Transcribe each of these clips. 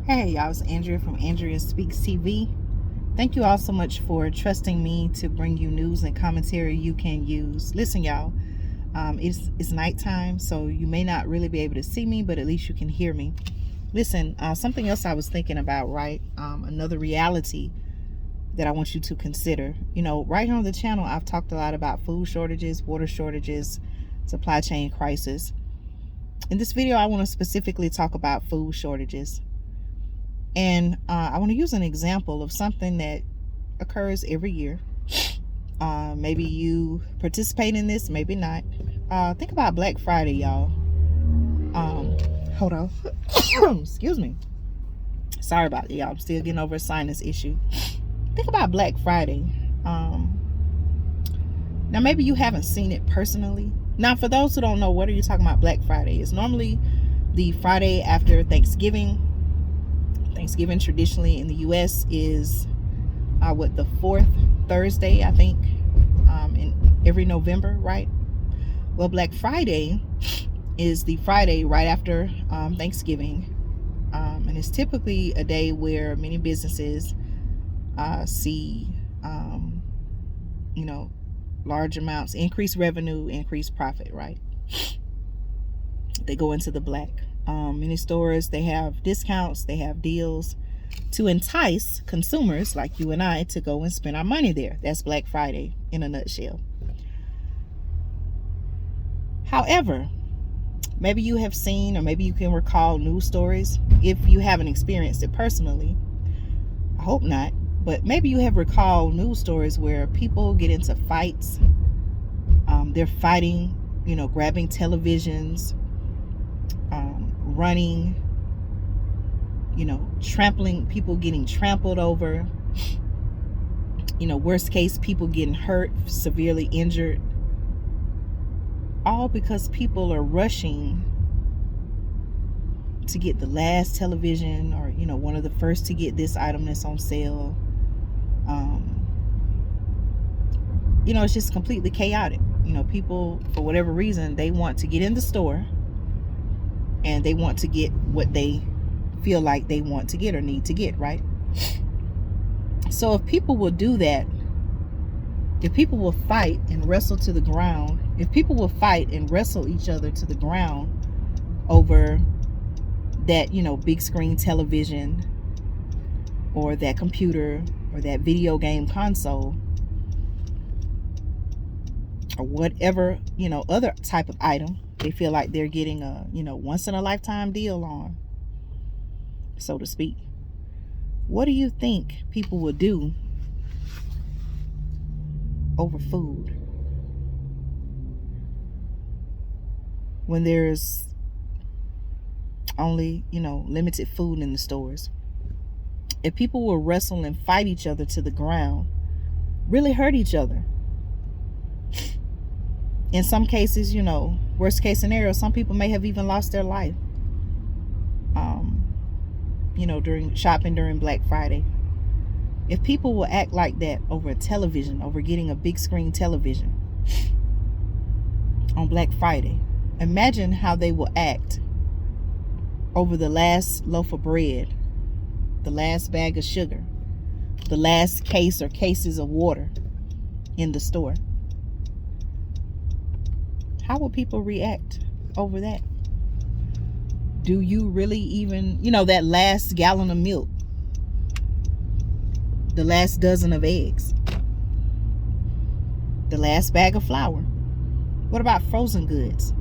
Hey, y'all, it's Andrea from Andrea Speaks TV. Thank you all so much for trusting me to bring you news and commentary you can use. Listen, y'all, it's nighttime, so you may not really be able to see me, but at least you can hear me. Listen, something else I was thinking about, right? Another reality that I want you to consider. Right here on the channel, I've talked a lot about food shortages, water shortages, supply chain crisis. In this video, I want to specifically talk about food shortages. And I want to use an example of something that occurs every year. Maybe you participate in this, maybe not. Think about Black Friday, y'all. Hold on. Excuse me. Sorry about it, y'all. I'm still getting over a sinus issue. Think about Black Friday. Now, maybe you haven't seen it personally. Now, for those who don't know, what are you talking about? Black Friday is normally the Friday after Thanksgiving. Thanksgiving traditionally in the U.S. is the fourth Thursday, I think, in every November, right? Well, Black Friday is the Friday right after Thanksgiving, and it's typically a day where many businesses see, large amounts, increased revenue, increased profit, right? They go into the black. Many stores, they have discounts, they have deals to entice consumers like you and I to go and spend our money there. That's Black Friday in a nutshell. However, maybe you have seen, or maybe you can recall news stories. If you haven't experienced it personally, I hope not, but maybe you have recalled news stories where people get into fights. They're fighting, grabbing televisions, running, trampling, people getting trampled over, worst case, people getting hurt, severely injured, all because people are rushing to get the last television, or one of the first to get this item that's on sale. It's just completely chaotic. People, for whatever reason, they want to get in the store and they want to get what they feel like they want to get or need to get, right? So if people will do that, if people will fight and wrestle to the ground, if people will fight and wrestle each other to the ground over that, big screen television or that computer or that video game console or whatever, other type of item they feel like they're getting a, once in a lifetime deal on, so to speak, what do you think people will do over food when there's only, limited food in the stores? If people will wrestle and fight each other to the ground, really hurt each other. In some cases, worst case scenario, some people may have even lost their life, during shopping during Black Friday. If people will act like that over a television, over getting a big screen television on Black Friday, imagine how they will act over the last loaf of bread, the last bag of sugar, the last case or cases of water in the store. How will people react over that? Do you really even, that last gallon of milk, the last dozen of eggs, the last bag of flour? What about frozen goods,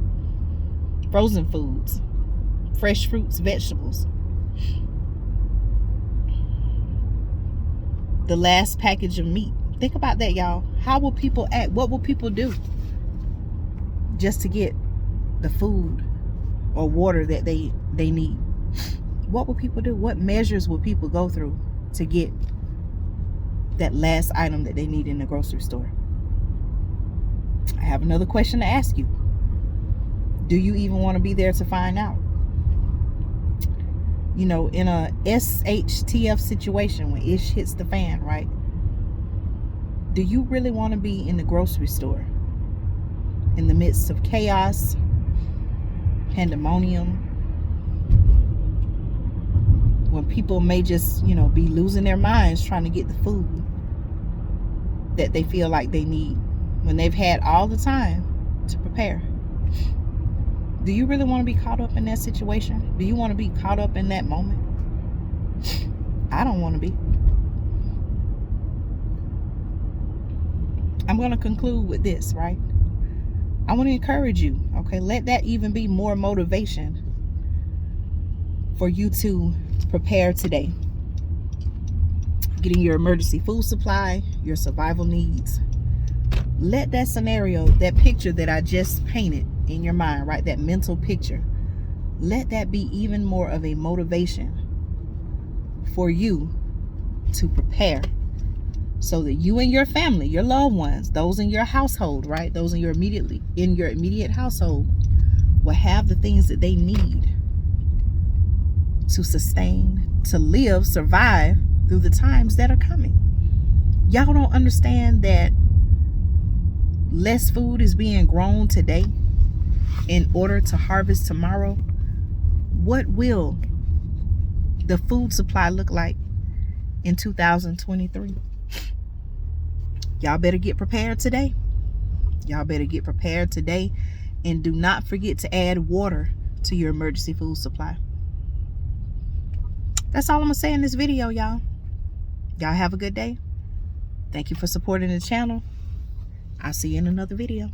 frozen foods, fresh fruits, vegetables, the last package of meat? Think about that, y'all. How will people act? What will people do just to get the food or water that they need? What will people do? What measures will people go through to get that last item that they need in the grocery store? I have another question to ask you. Do you even want to be there to find out? In a SHTF situation, when ish hits the fan, right? Do you really want to be in the grocery store in the midst of chaos, pandemonium, when people may just, you know, be losing their minds trying to get the food that they feel like they need when they've had all the time to prepare. Do you really want to be caught up in that situation? Do you want to be caught up in that moment? I don't want to be. I'm going to conclude with this, right? I want to encourage you, okay? Let that even be more motivation for you to prepare today. Getting your emergency food supply, your survival needs. Let that scenario, that picture that I just painted in your mind, right? That mental picture. Let that be even more of a motivation for you to prepare so that you and your family, your loved ones, those in your household, right? Those in your immediate household will have the things that they need to sustain, to live, survive through the times that are coming. Y'all don't understand that less food is being grown today in order to harvest tomorrow. What will the food supply look like in 2023? Y'all better get prepared today. Y'all better get prepared today, and do not forget to add water to your emergency food supply. That's all I'm gonna say in this video, y'all. Y'all have a good day. Thank you for supporting the channel. I'll see you in another video.